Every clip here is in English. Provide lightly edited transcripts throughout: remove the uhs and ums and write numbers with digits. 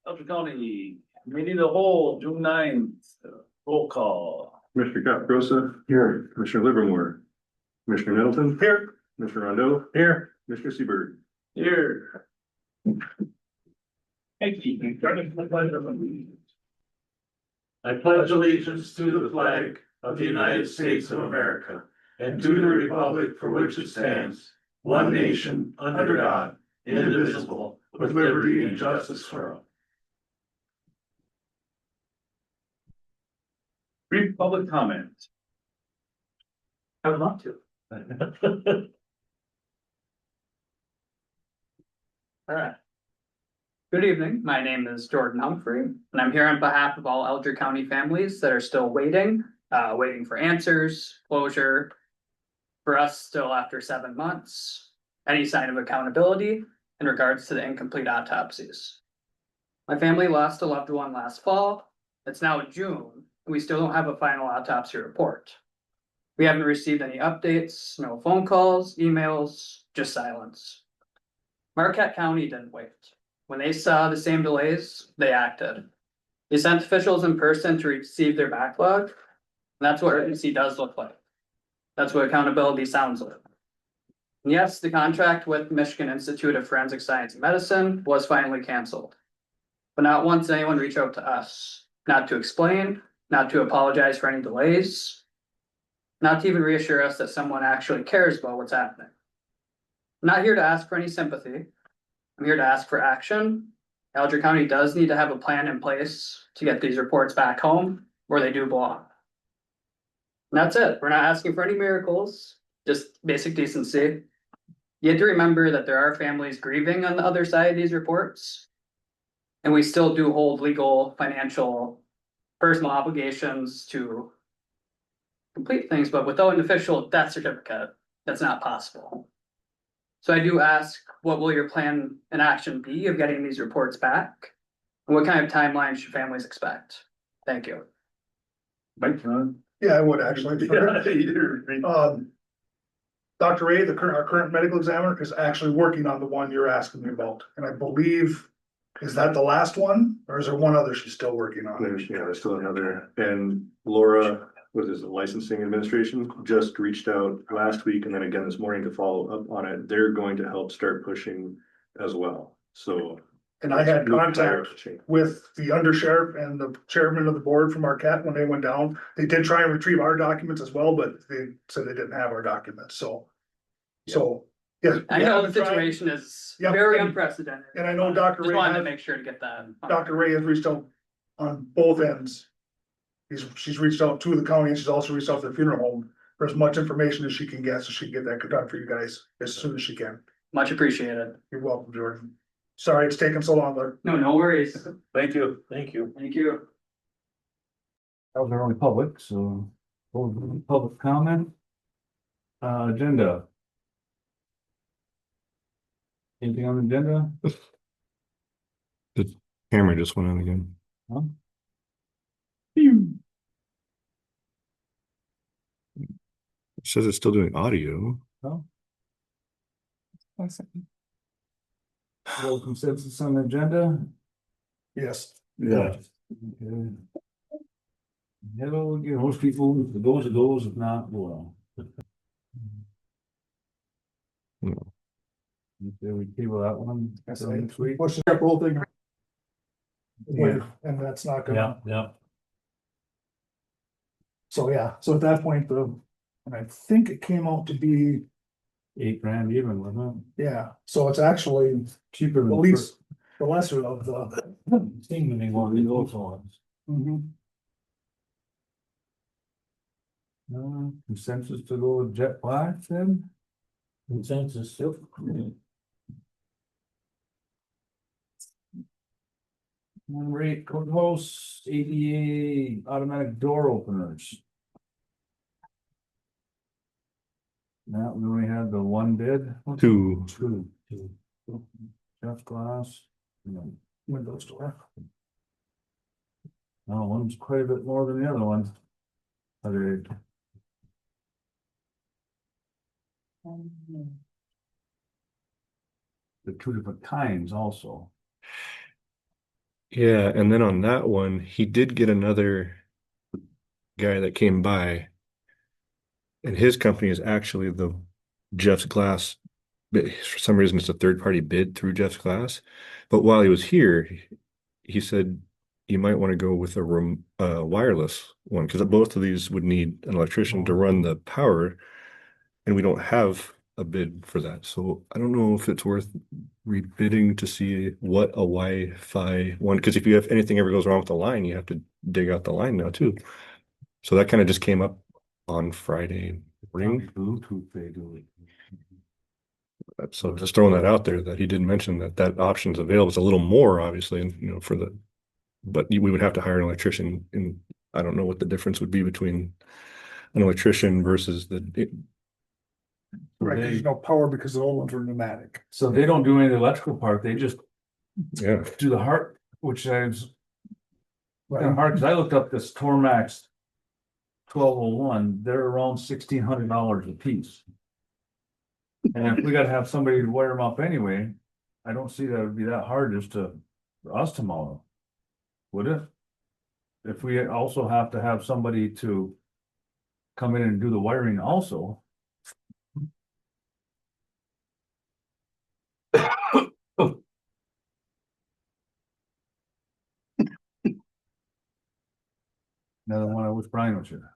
Alger County, meeting of the whole, June 9th, roll call. Commissioner Caprosa. Here. Commissioner Livermore. Commissioner Middleton. Here. Commissioner Rondo. Here. Commissioner Seabird. Here. Thank you. Starting with the pledge of allegiance. I pledge allegiance to the flag of the United States of America and to the republic for which it stands, one nation, under God, indivisible, with liberty and justice for all. Brief public comment. I would love to. All right. Good evening. My name is Jordan Humphrey, and I'm here on behalf of all Alger County families that are still waiting for answers, closure. For us, still after 7 months, any sign of accountability in regards to the incomplete autopsies. My family lost a loved one last fall. It's now June, and we still don't have a final autopsy report. We haven't received any updates, no phone calls, emails, just silence. Marquette County didn't wait. When they saw the same delays, they acted. They sent officials in person to receive their backlog. And that's what urgency does look like. That's what accountability sounds like. And yes, the contract with Michigan Institute of Forensic Science and Medicine was finally canceled. But not once did anyone reach out to us, not to explain, not to apologize for any delays, not to even reassure us that someone actually cares about what's happening. I'm not here to ask for any sympathy. I'm here to ask for action. Alger County does need to have a plan in place to get these reports back home where they do belong. And that's it. We're not asking for any miracles, just basic decency. You have to remember that there are families grieving on the other side of these reports. And we still do hold legal, financial, personal obligations to complete things, but without an official death certificate, that's not possible. So I do ask, what will your plan and action be of getting these reports back? And what kind of timeline should families expect? Thank you. Mike, Yeah, I would actually. Dr. Ray, our current medical examiner, is actually working on the one you're asking me about, and I believe, is that the last one, or is there one other she's still working on? There's still another, and Laura, what is it, licensing administration, just reached out last week and then again this morning to follow up on it. They're going to help start pushing as well, so. And I had contact with the undersheriff and the chairman of the board from Marquette when they went down. They did try and retrieve our documents as well, but they said they didn't have our documents, so. Yeah. I know the situation is very unprecedented. And I know Dr. Just Ray wanted to make sure to get that. Dr. Ray has reached out on both ends. She's reached out to the county, and she's also reached out to the funeral home for as much information as she can get, so she can get that done for you guys as soon as she can. Much appreciated. You're welcome, Jordan. Sorry it's taken so long, but. No worries. Thank you. Thank you. Thank you. That was our only public, so public comment. Agenda. Anything on the agenda? The camera just went on again. Huh? It says it's still doing audio. No. Full consensus on the agenda? Yes. Yeah. Okay. Hello, again, most people, if it goes, if not, well. No. Okay, we table that one. That's till next week. Push the whole thing. Yeah. And that's not Yeah, gonna, yeah. so at that point, and I think it came out to be, $8,000 even, wasn't so it's actually it? Cheaper than. the least, the lesser of the. Thing than they want to go for. Mhm. Consensus to go with jet black then? Consensus, yep. Number 8, courthouse, ADA automatic door openers. Now we only had the one bid. Two. Two. Jeff Glass. Windows door. No, one's quite a bit more than the other one. Other. They're two different kinds also. Yeah, and then on that one, he did get another guy that came by, and his company is actually the Jeff's Glass. But for some reason, it's a third party bid through Jeff's Glass. But while he was here, he said you might want to go with a wireless one because both of these would need an electrician to run the power, and we don't have a bid for that. So I don't know if it's worth rebidding to see what a Wi-Fi one, because if you have anything ever goes wrong with the line, you have to dig out the line now too. So that kind of just came up on Friday morning. Bluetooth they do. So just throwing that out there that he did mention that that option is available. It's a little more obviously, and for the, but we would have to hire an electrician, and I don't know what the difference would be between an electrician versus the. Right, 'cause there's no power because the old ones were pneumatic. So they don't do any of the electrical part, they just Yeah, do the heart, which is kind of Right, hard, because I looked up this Tormax 1201, they're around $1,600 a piece. And if we gotta have somebody to wire them up anyway, I don't see that would be that hard just for us tomorrow. Would it? If we also have to have somebody to come in and do the wiring also. Another one I wish Brian was here.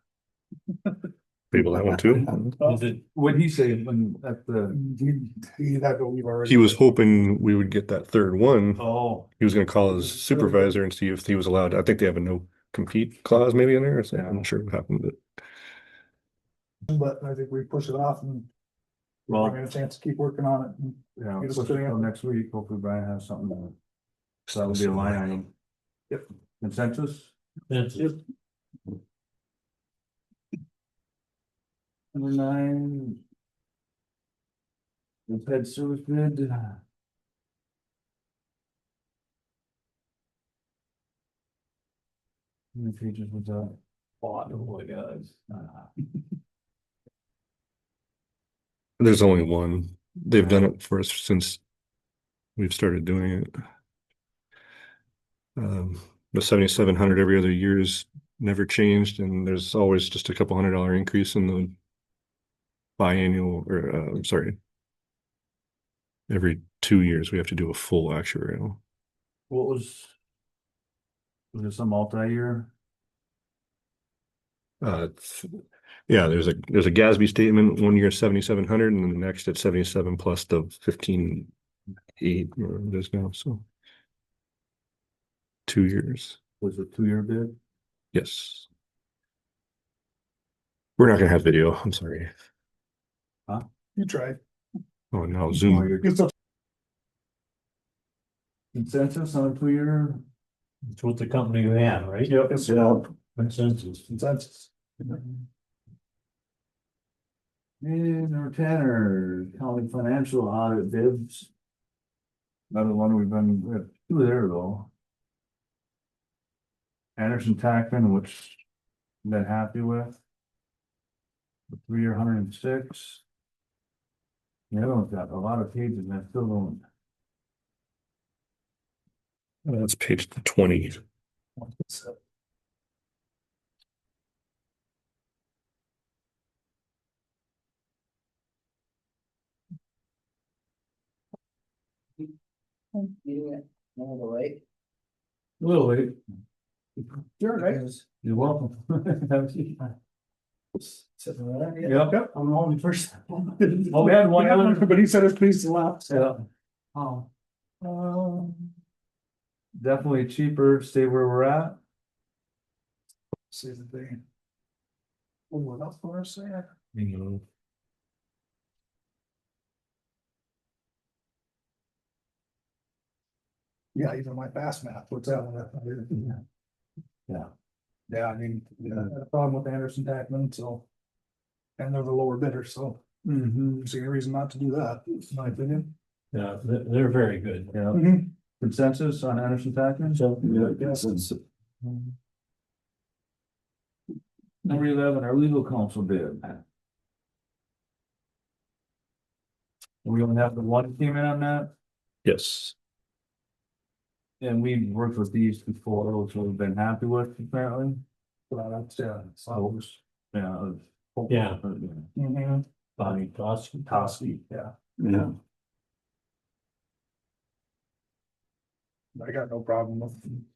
people that one too. What'd he say when at the, he had to leave already. He was hoping we would get that third one. oh, He was going to call his supervisor and see if he was allowed. I think they have a no compete clause maybe in there. So I'm not sure what happened, but But I think we push it off and well, we're gonna a chance to keep working on it. And yeah, Get us push it fitting till up. next week, hopefully Brian has something. So that would be a line item. Yep. Consensus? Yep. Number 9. The head service bid. How many pages was that? Oh my guys. there's only one. They've done it for us since we've started doing it. The 7,700 every other year has never changed, and there's always just a couple $100 increase in the biannual, or I'm sorry, every 2 years we have to do a full actuarial. What was it some multi-year? Yeah, there's a Gatsby statement, 1 year 7,700, and then the next at 77 plus the 15,800 or it is now. So 2 years. Was it 2-year bid? Yes. We're not gonna have video. I'm sorry. You tried. Oh no, Oh, Zoom. you're- You still- Consensus on a 2-year? It's with the company you have, right? Yep. Yeah. Consensus. Consensus. And number 10 are county financial audit bids. Another one we have 2 there though. Anderson Tackman, which I've been happy with. The 3-year 106. The other one's got a lot of pages and I still don't. That's page 20. A little late. Sure, right? You're welcome. Have a seat. Yep. Yep. I'm the only person. Oh, we had one other- But he said it's pleased to laugh. Yeah. Oh. Definitely cheaper, stay where we're at. See the thing. Oh, what else was I saying? You know, Yeah, even my fast math, what's that one? Yeah. Yeah, I mean, I had a problem with Anderson Tackman, so. And they're the lower bidder, so see any reason not to do that, in my opinion. Yeah, they're very good. Yeah. Consensus on Anderson Tackman? Yes. Number 11, our legal counsel bid. We only have the one came in on that. yes. And we've worked with these before, which we've been happy with apparently. Well, that's, yeah. So, yeah. Yeah. Mhm. Bonnie Toski. Toski, yeah. Yeah. I got no problem with them.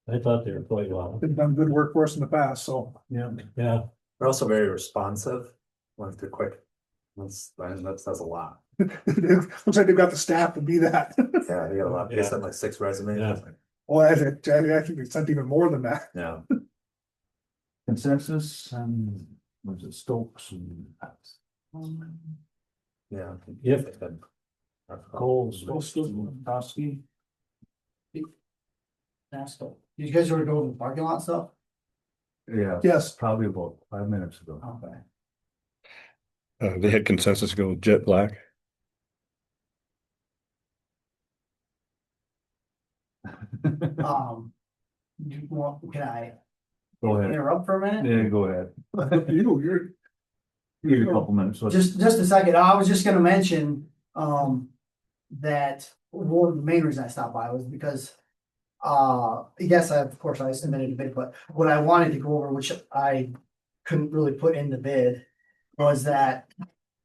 I thought they were quite well. They've done good work for us in the past, so. Yeah. They're also very responsive, went through quick. That's a lot. Looks like they've got the staff to be that. Yeah, they got a lot, they sent like 6 resumes. Yeah. Well, I think they sent even more than that. Yeah, Consensus and was it Stokes and yeah. Yep. Cole, Stokes, Toski? Asshole. You guys already go over the parking lot stuff? Yeah, Yes, probably about 5 minutes ago. Okay. They had consensus go jet black. Can I Go ahead. interrupt for a minute? Yeah, go ahead. you're. Give you a couple minutes. Just a second, I was just gonna mention, that one of the main reason I stopped by was because. Yes, of course, I submitted a bid, but what I wanted to go over, which I couldn't really put in the bid. Was that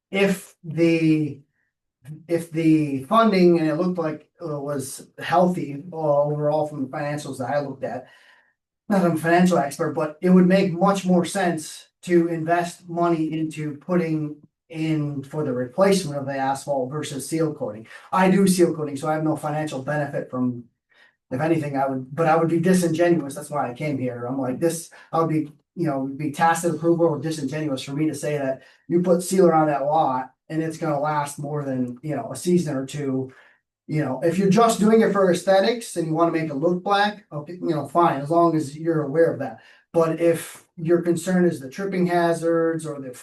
if the funding, and it looked like was healthy overall from the financials that I looked at. Not I'm a financial expert, but it would make much more sense to invest money into putting in for the replacement of the asphalt versus seal coating. I do seal coating, so I have no financial benefit from. If anything, I would be disingenuous. That's why I came here. I'm like this, I would be, be tacit approval or disingenuous for me to say that you put sealer on that lot and it's gonna last more than, a season or two. If you're just doing it for aesthetics and you wanna make it look black, okay, fine, as long as you're aware of that. But if your concern is the tripping hazards or the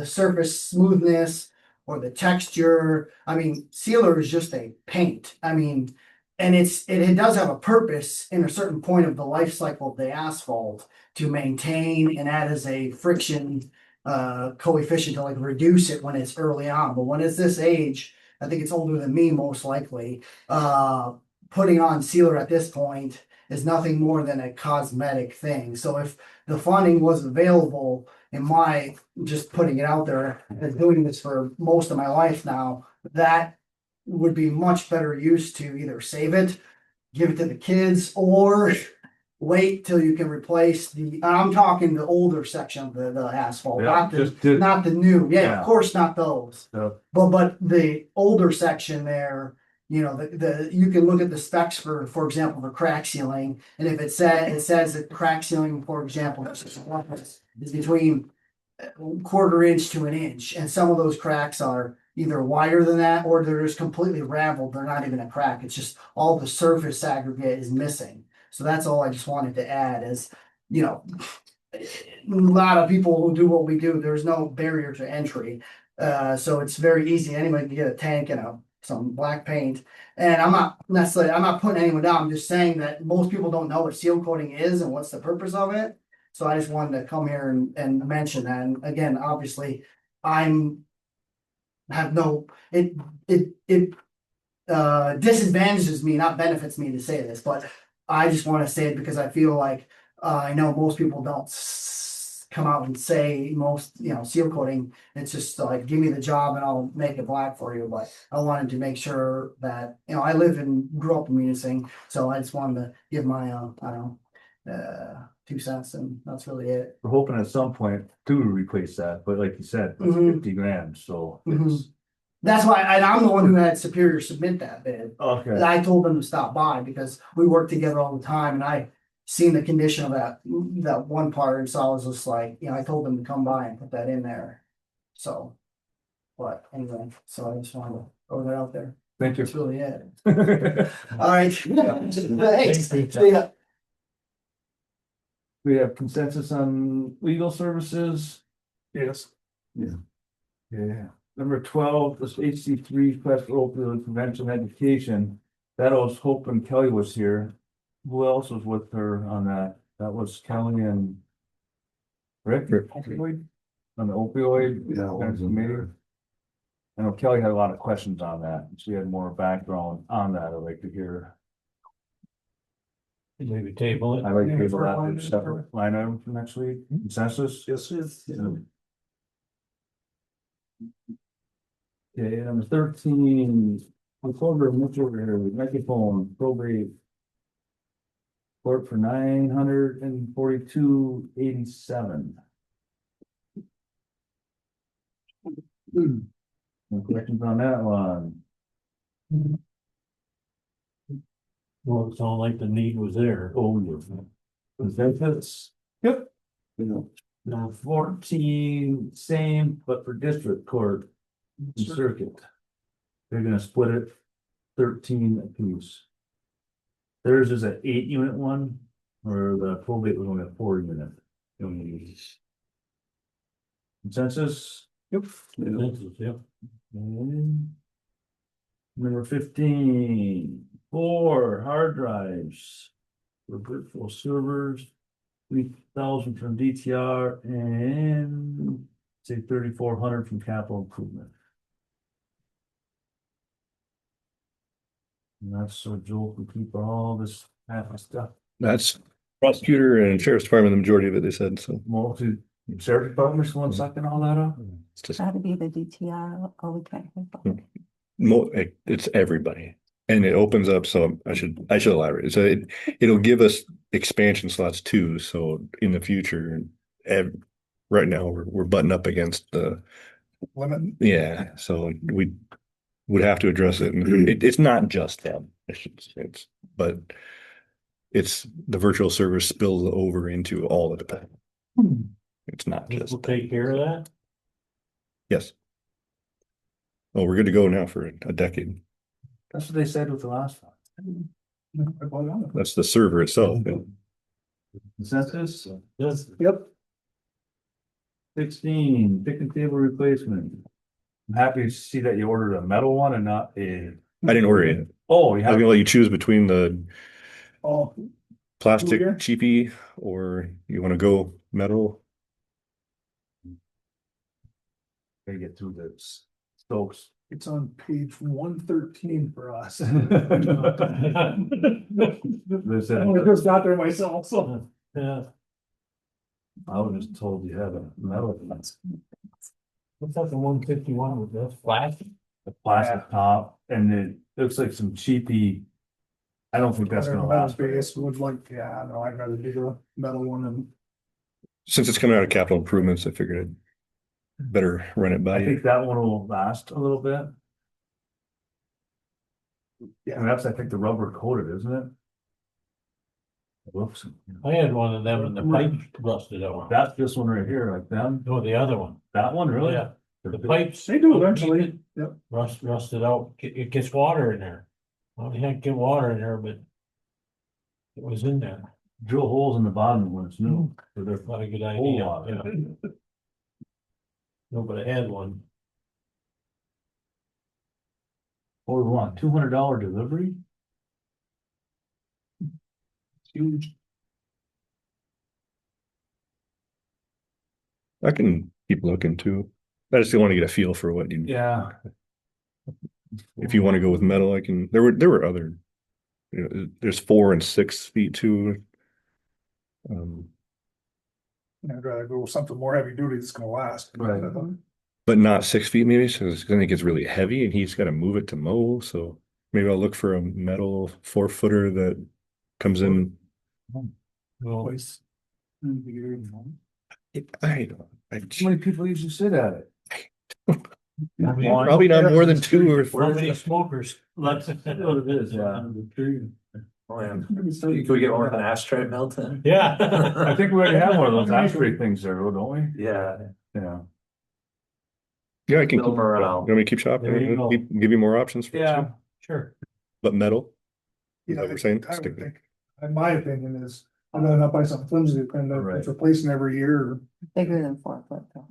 surface smoothness or the texture, I mean, sealer is just a paint. I mean, and it does have a purpose in a certain point of the life cycle of the asphalt to maintain and add as a friction coefficient to like reduce it when it's early on. But when it's this age, I think it's older than me most likely, putting on sealer at this point is nothing more than a cosmetic thing. So if the funding was available in my just putting it out there and doing this for most of my life now, that would be much better used to either save it, give it to the kids, or wait till you can replace I'm talking the older section of the asphalt, Yeah, not the new, Yeah. of course not those. Yeah. But the older section there, you can look at the specs for example, the crack sealing, and if it says that crack sealing, for example, is between quarter-inch to an inch, and some of those cracks are either wider than that or they're just completely raveled. They're not even a crack. It's just all the surface aggregate is missing. So that's all I just wanted to add is, a lot of people who do what we do, there's no barrier to entry. So it's very easy. Anybody can get a tank and some black paint. And I'm not putting anyone down. I'm just saying that most people don't know what seal coating is and what's the purpose of it. So I just wanted to come here and mention that. And again, obviously, it disadvantages me, not benefits me to say this, but I just want to say it because I feel like I know most people don't come out and say most, seal coating. It's just like, give me the job and I'll make it black for you. But I wanted to make sure that, I grew up in Munising, so I just wanted to give my, 2 cents, and that's really it. We're hoping at some point to replace that, but like you said, it's Mhm. 50 grand, so. Mhm. That's why I'm the one who had Superior submit that bid. Okay. I told them to stop by because we work together all the time, and I seen the condition of that one part, and so I was just like, I told them to come by and put that in there. So, but anyway, so I just wanted to throw that out there. Thank you. That's really it. All right. Thanks. See ya. We have consensus on legal services. Yes. Yeah. Number 12, this HC3 request for opioid prevention education. That I was hoping Kelly was here. Who else was with her on that? That was Kelly and Rick. Opioid? On the opioid. Committee. I know Kelly had a lot of questions on that. She had more background on that. I'd like to hear Maybe table it. I like to table that as a separate line item for next week, consensus? Yes, yes. Okay, number 13, recorder, microphone, probate. Court for 942.87. No questions on that one? Well, it sounded like the need was there. Oh, yes. Consensus? Yep. Now 14, same, but for district court and circuit. They're gonna split it 13 apiece. Theirs is an 8-unit one, or the probate was only a 4-unit. Consensus? Yep. Yep. Number 15, 4 hard drives. For virtual servers, 3,000 from DTR and say 3,400 from capital improvement. And that's so Joel can keep all this half stuff. That's prosecutor and sheriff's department, the majority of it, they said, so. Multi, sheriff department's one sucking all that up. It's just, Gotta be the DTR, oh, we can't. it's everybody. And it opens up, so I should elaborate. So it'll give us expansion slots too, so in the future, right now, we're butting up against the, Limit. yeah, so we would have to address it. And it's not just them, but it's the virtual server spills over into all of the. It's not just. We'll take care of that. Yes. Oh, we're good to go now for a decade. That's what they said with the last one. That's the server itself. Consensus? Yes. Yep. 16, picnic table replacement. I'm happy to see that you ordered a metal one and not a. I didn't order it. Oh, you I was have. gonna let you choose between the Oh, plastic Okay. cheapy or you want to go metal. Gotta get through this. Stokes. it's on page 113 for us. I Listen, just got there myself, so. Yeah. I was just told you had a metal. What's that, the 151 with this flash? The plastic top, and it looks like some cheapy. I don't think that's gonna last. Base would like, yeah, no, I'd rather do the metal one and. Since it's coming out of capital improvements, I figured I'd better run it by I you. think that one will last a little bit. Yeah. And that's, I think, the rubber coated, isn't it? Whoops. I had one of them and the pipe rusted out. That's this one right here, like them. No, the other one. That one, really? Yeah. The pipes. They do eventually, yep. Rusted out. It gets water in there. Well, you can't get water in there, but it was in there. Drill holes in the bottom when it's new. So they're Not a good full idea. water. Yeah. No, but I had one. What do we want? $200 delivery? Huge. I can keep looking too. I just want to get a feel for what you, Yeah. if you want to go with metal, I can, there were other, there's 4 and 6 feet too. I'd rather go with something more heavy duty that's gonna last. Right. But not 6 feet maybe, so then it gets really heavy and he's got to move it to mow, so maybe I'll look for a metal 4-footer that comes in. Well, Place. I How many people usually sit at it? probably not more than 2 or 4. how many smokers? Let's. What it is, yeah. Oh, yeah. Could we get more of an ashtray melted? Yeah. I think we already have one of those ashtray things there, don't we? Yeah. Yeah. Yeah, I can Middle keep, morale. you want me to keep shopping? There you go. Give you more options for Yeah. you, Sure. but metal. Yeah, what we're saying? I would Stick with think, in my opinion is, I'm gonna not buy something flimsy and Right. it's replacing every year. Bigger than 4 foot though.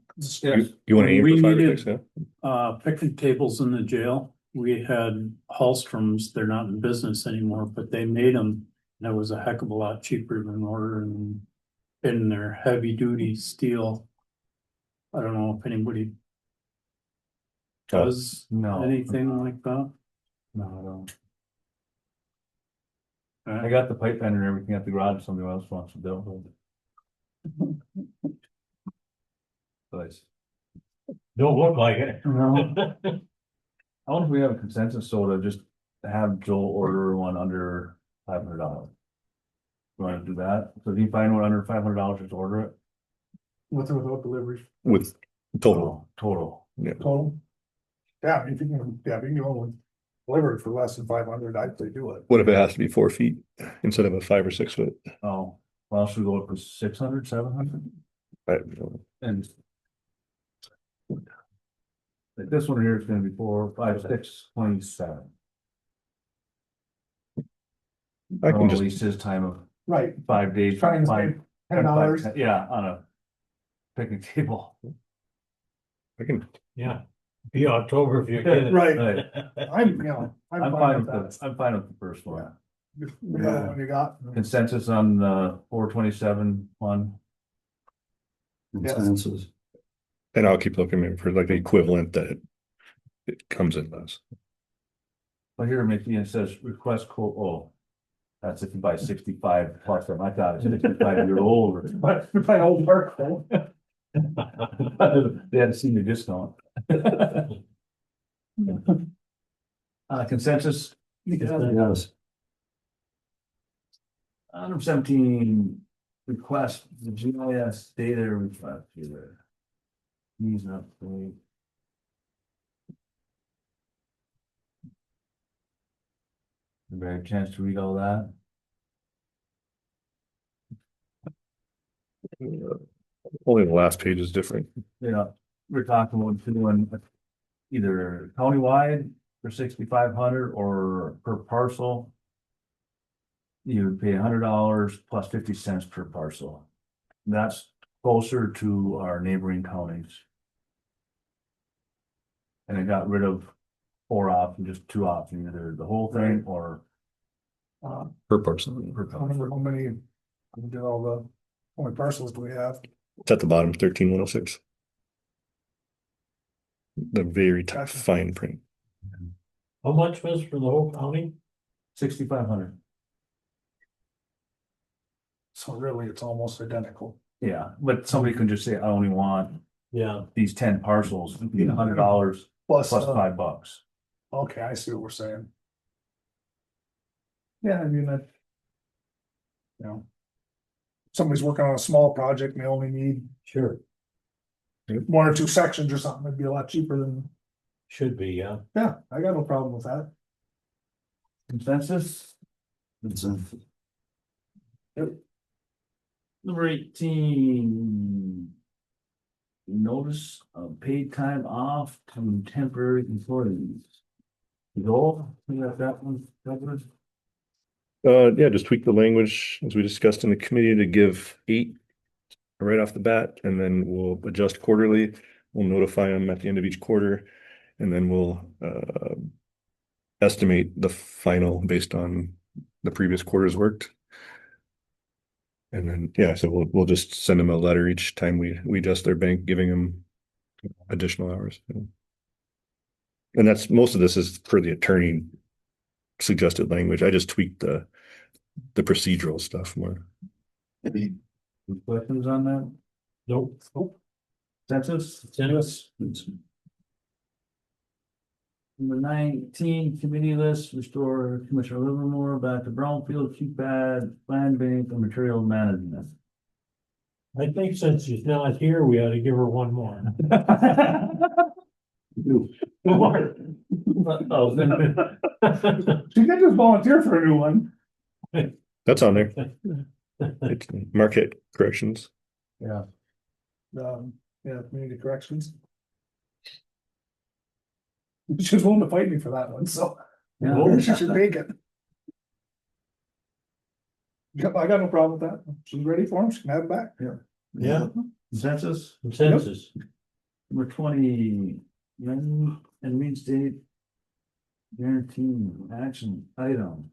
You want to aim We for 5 or needed- 6, yeah? Picnic tables in the jail. We had Hallstrom's, they're not in business anymore, but they made them. And it was a heck of a lot cheaper than ordering in their heavy duty steel. I don't know if anybody does No. anything like that. No, I don't. I got the pipe bender and everything at the garage, somebody else wants to build. But Don't look like it. no. I wonder if we have a consensus, so to just have Joel order one under $500. You wanna do that? So if you find one under $500, just order it. With or without delivery With total, Total. total. Yeah, if you can, yeah, if you can get one delivered for less than 500, I'd say do it. what if it has to be 4 feet instead of a 5 or 6 foot? Oh, well, should we go up for 600, 700? And like this one here is gonna be 4, 5, 6, 27. I can At just, least his time of Right, 5 days. trying to five- save $10. Yeah, on a picnic table. I can, Yeah, be October if you get it. Right, Right. I'm fine with that. I'm fine with the first one. The other one you got? Consensus on the 427 one. Consensus. and I'll keep looking for like the equivalent that it comes in less. But here, Mickey, it says request quote, oh. That's if you buy 65 plus them, I thought it's 65-year-old. But if I old work, though. They had a senior discount. Consensus, Yes. item 17, request the GIS data request here. Needs an update. Anybody have a chance to read all that? Only the last page is different. Yeah, we're talking about doing either countywide for 6,500 or per parcel. You would pay $100 plus 50 cents per parcel. That's closer to our neighboring counties. And it got rid of 4 options, just 2 options, either the whole thing or Per parcel. per I don't remember how many, we did all the, how many parcels do we have? It's at the bottom, 13106. The very top Gotcha. fine print. How much was for the whole county? 6,500. So really, it's almost identical. Yeah, but somebody can just say, I only want Yeah, these 10 parcels, it'd be $100 Plus, plus $5. okay, I see what we're saying. Yeah, I mean, that. You know. Somebody's working on a small project and they only need sure, 1 or 2 sections or something, it'd be a lot cheaper than, should be, yeah. yeah, I got no problem with that. Consensus? Consensus. Number 18. Notice of paid time off to temporary employees. Joel, you got that one covered? Yeah, just tweak the language as we discussed in the committee to give 8 right off the bat, and then we'll adjust quarterly. We'll notify them at the end of each quarter, and then we'll estimate the final based on the previous quarter's worked. And then, yeah, so we'll just send them a letter each time we adjust their bank, giving them additional hours. And that's, most of this is for the attorney suggested language. I just tweaked the procedural stuff more. Any questions on that? Nope. Consensus? Dennis? Number 19, committee list, restore Commissioner Livermore back to Brownfield, Keypad, Land Bank, and Material Management. I think since she's not here, we ought to give her one more. Oh, She can just volunteer for a new one. That's on there. It's Marquette Corrections. yeah, Yeah, community corrections. She was willing to fight me for that one, so. yeah. She should take it. Yep, I got no problem with that. She's ready for him, she can have it back. Yeah, Consensus? consensus. Number 20, and reinstate guarantee action item.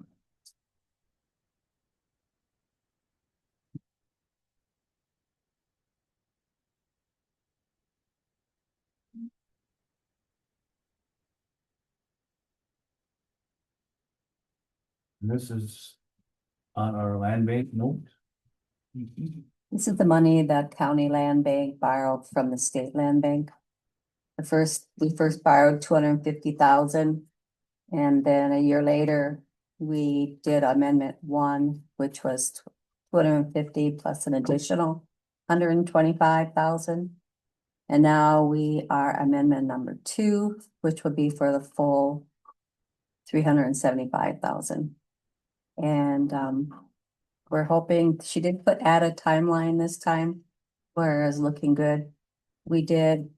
This is on our land bank note. This is the money that county land bank borrowed from the state land bank. We first borrowed 250,000. And then a year later, we did amendment 1, which was 250 plus an additional 125,000. And now we are amendment number 2, which would be for the full 375,000. And we're hoping, she did add a timeline this time, whereas looking good. We do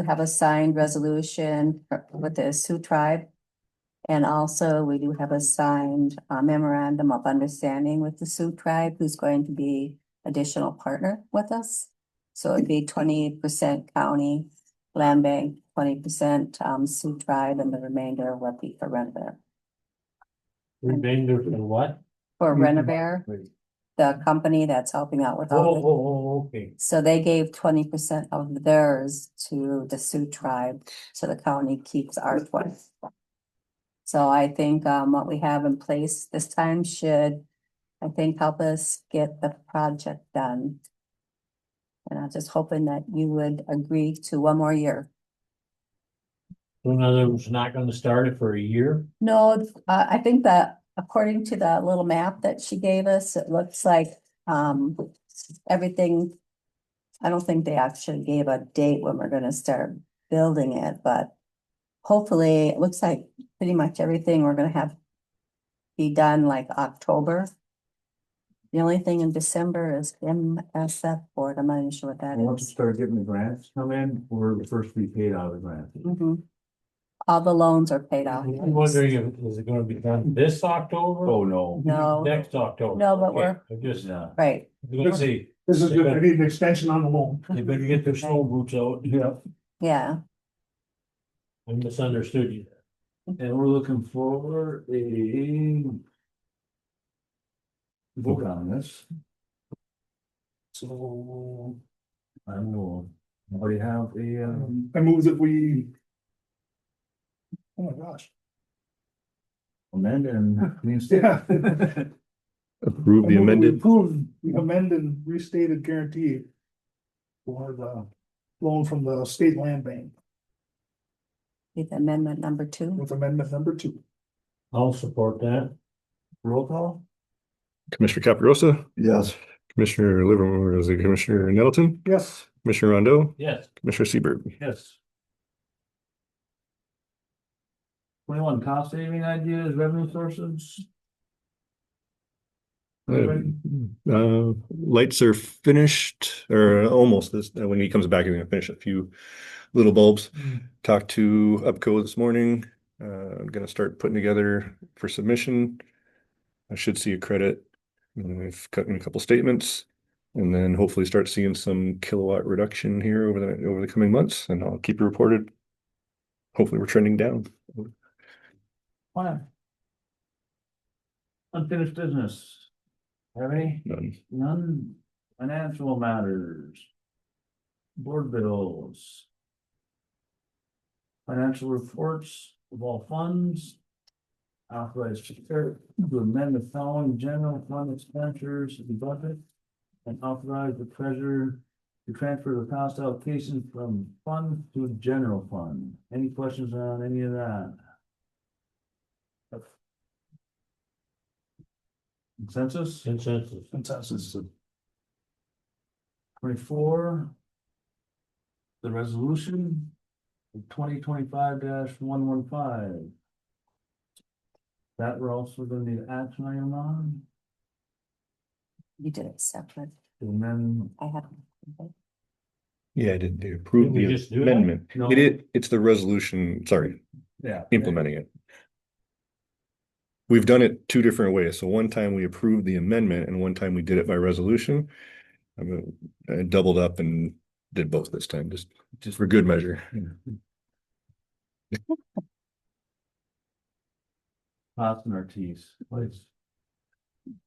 have a signed resolution with the Sioux tribe. And also we do have a signed memorandum of understanding with the Sioux tribe, who's going to be additional partner with us. So it'd be 20% county land bank, 20% Sioux tribe, and the remainder will be for Renovair. Remainder for what? For Renovair, the company that's helping out with all this. Okay. So they gave 20% of theirs to the Sioux tribe, so the county keeps our 20. So I think what we have in place this time should, I think, help us get the project done. And I'm just hoping that you would agree to 1 more year. In other words, not gonna start it for a year? No, I think that according to the little map that she gave us, it looks like everything. I don't think they actually gave a date when we're gonna start building it, but hopefully it looks like pretty much everything we're gonna have be done like October. The only thing in December is MSF board. I'm not even sure what that Once you is. start getting the grants come in, we're the first to be paid out of the grant. Mhm. All the loans are paid off. I'm wondering if, is it gonna be done this October? Oh, no. No. Next October. No, but Okay, I just, Right, let's see, This is good. I need an extension on the loan. they better get their snow boots out. Yeah. yeah. I misunderstood you. And we're looking for a vote on this. So I will already have a, I move that we. Oh my gosh. amend and reinstate. Yeah. Approve the I move that we amended. Approve the amended restated guarantee. For the loan from the state land bank With amendment number 2. with amendment number 2. I'll support that. Roll call? Commissioner Caparosa, Yes. Commissioner Livermore, is it Commissioner Nettleton, Yes. Commissioner Rondo, Yes. Commissioner Seabird. Yes. 21 cost saving ideas, revenue sources. Lights are finished or almost this, when he comes back, he's gonna finish a few little bulbs. Talked to Upco this morning. I'm gonna start putting together for submission. I should see a credit. I've cut in a couple statements and then hopefully start seeing some kilowatt reduction here over the coming months, and I'll keep you reported. Hopefully we're trending down. Fine. Unfinished business. Have any? None. None. Financial matters. Board bills. Financial reports of all funds. Authorized chair to amend the following general fund expenditures of the budget. And authorize the treasurer to transfer the cost allocation from fund to general fund. Any questions on any of that? Consensus? Consensus. 24. The resolution. 2025-115. That we're also gonna need action item on, You did it separate. and then. I have. Yeah, I did. They approved Did we the just do that? amendment. No. It's the resolution, sorry, Yeah. implementing it. We've done it 2 different ways. So one time we approved the amendment and one time we did it by resolution. I doubled up and did both this time, just for good measure. Crossing our Ts, please.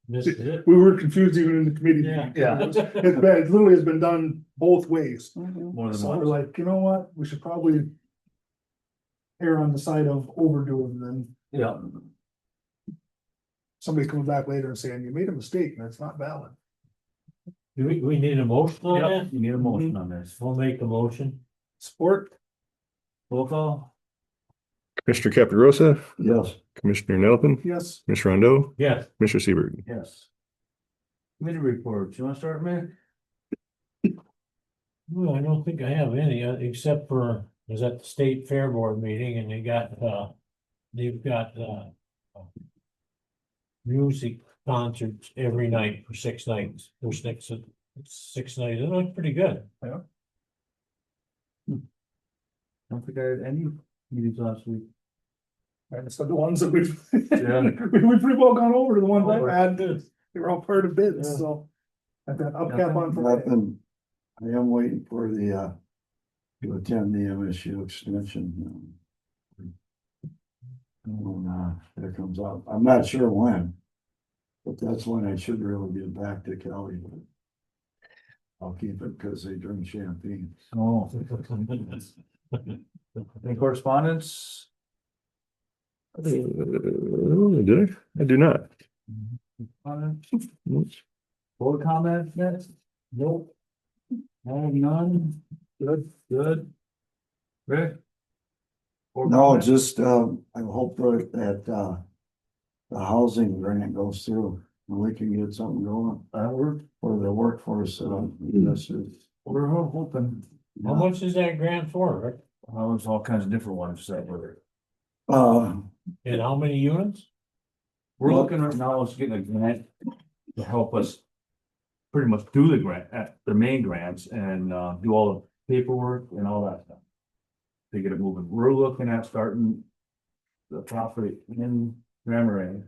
Missed it. We were confused even in the committee. Yeah. meeting. It literally has been done both ways. Mhm. More than So we're once. like, you know what, we should probably. Err on the side of overdoing them. Yeah. somebody coming back later and saying, you made a mistake and it's not valid. Do we need a motion on Yep, that? you need a motion on this. We'll make the motion. Sport, Roll call? Commissioner Caparosa, Yes. Commissioner Nelson, yes, Commissioner Rondo, Yes. Commissioner Seaberg. Yes. Committee reports, you wanna start, man? Well, I don't think I have any, except for, I was at the state fair board meeting and they've got, music concerts every night for 6 nights, for 6 nights, it looks pretty good. I don't think I had any meetings last week. and so the ones that we've, Yeah. we've pretty well gone over the ones I've Oh, had, good. they were all part of bids, Yeah. so. I've got upcap on for Nothing. I am waiting for the, to attend the MSU extension. When, that comes up, I'm not sure when. But that's when I should really get back to Cali. I'll keep it because they drink champagne. Oh. Any correspondence? Did I? I do not. Comments? Board comments next? Nope. I have none. Good, good. Rick? Board No, comments? just, I hope that, the housing grant goes through and we can get something going for the workforce. We're hoping. How much is that grant for, Rick? There's all kinds of different ones that were. And how many units? We're looking right now, is getting a grant to help us pretty much do the grant, the main grants and, do all the paperwork and all that stuff. To get it moving. We're looking at starting the property in Memory.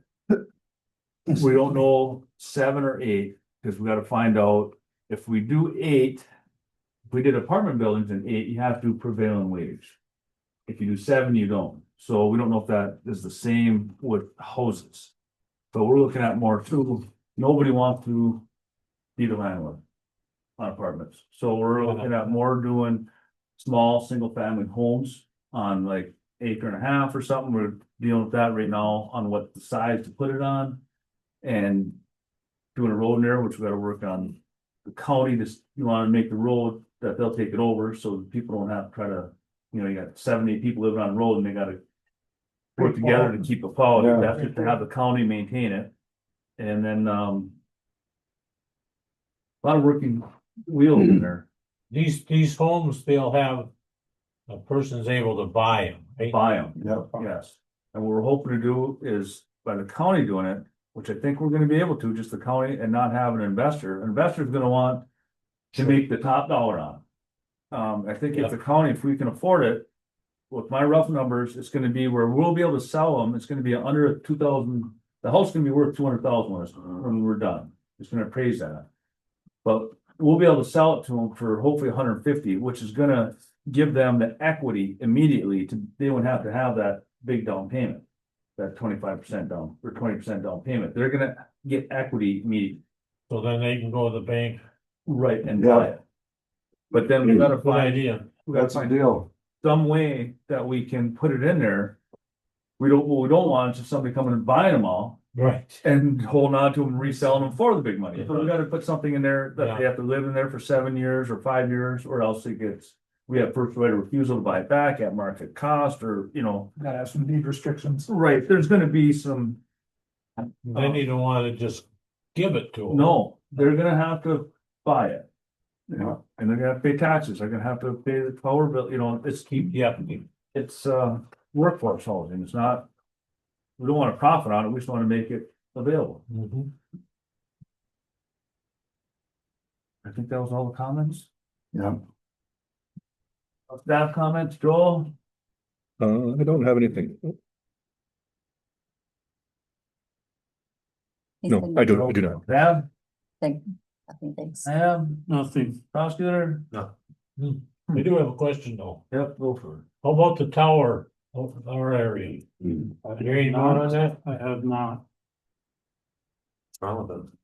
We don't know 7 or 8, because we gotta find out if we do 8. If we did apartment buildings in 8, you have to do prevailing wage. If you do 7, you don't. So we don't know if that is the same with houses. So we're looking at more too. Nobody wants to be the landlord on apartments. So we're looking at more doing small, single family homes on like 1.5 acres or something. We're dealing with that right now on what the size to put it on. And doing a road in there, which we gotta work on. The county, just, you wanna make the road that they'll take it over, so people don't have to try to, you got 70 people living on the road and they gotta work together to keep it quality. Yeah. That's just to have the county maintain it. And then, a lot of working wheels in there, These homes, they'll have, a person's able to buy them, right? buy them. Yep. Yes, and what we're hoping to do is by the county doing it, which I think we're gonna be able to, just the county and not have an investor. An investor's gonna want to make the top dollar on. I think if the county, if we can afford it, with my rough numbers, it's gonna be where we'll be able to sell them. It's gonna be under 2,000. The house is gonna be worth 200,000 when we're done. It's gonna appraise that. But we'll be able to sell it to them for hopefully 150, which is gonna give them the equity immediately to, they won't have to have that big down payment. That 25% down or 20% down payment. They're gonna get equity immediately. So then they can go to the bank. Right, and buy it. But then we gotta Good find, idea. we gotta That's find ideal. some way that we can put it in there. What we don't want is just somebody coming and buying them all Right. and holding on to them, and reselling them for the big money. So we gotta put something in there that they have to live in there for 7 years or 5 years, or else it gets. We have first right of refusal to buy it back at market cost, or, gotta have some deed restrictions. right, there's gonna be some. Then you don't wanna just give it to them. No, they're gonna have to buy it. Yeah. And they're gonna have to pay taxes, they're gonna have to pay the power bill, it's it's workforce housing, it's not. We don't wanna profit on it, we just wanna make it available. Mhm. I think that was all the comments. Yeah. Staff comments, Joel? I don't have anything. No, I do not. Dab? Nothing, thanks. Sam? Nothing. Prosecutor? I do have a question though. Yep, go for it. How about the tower of our area? There ain't none on that? I have not. What's wrong with them?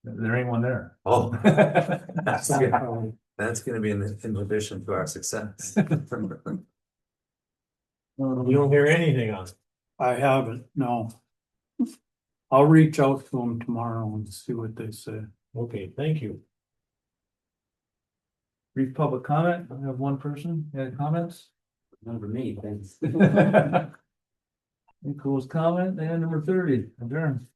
There ain't one there. Oh, that's gonna be an inhibition to our success. You don't hear anything on it. I haven't, no. I'll reach out to them tomorrow and see what they say. Okay, thank you. Brief public comment, I have one person, any comments? Number me, thanks. Close comment, and number 30, adjourn.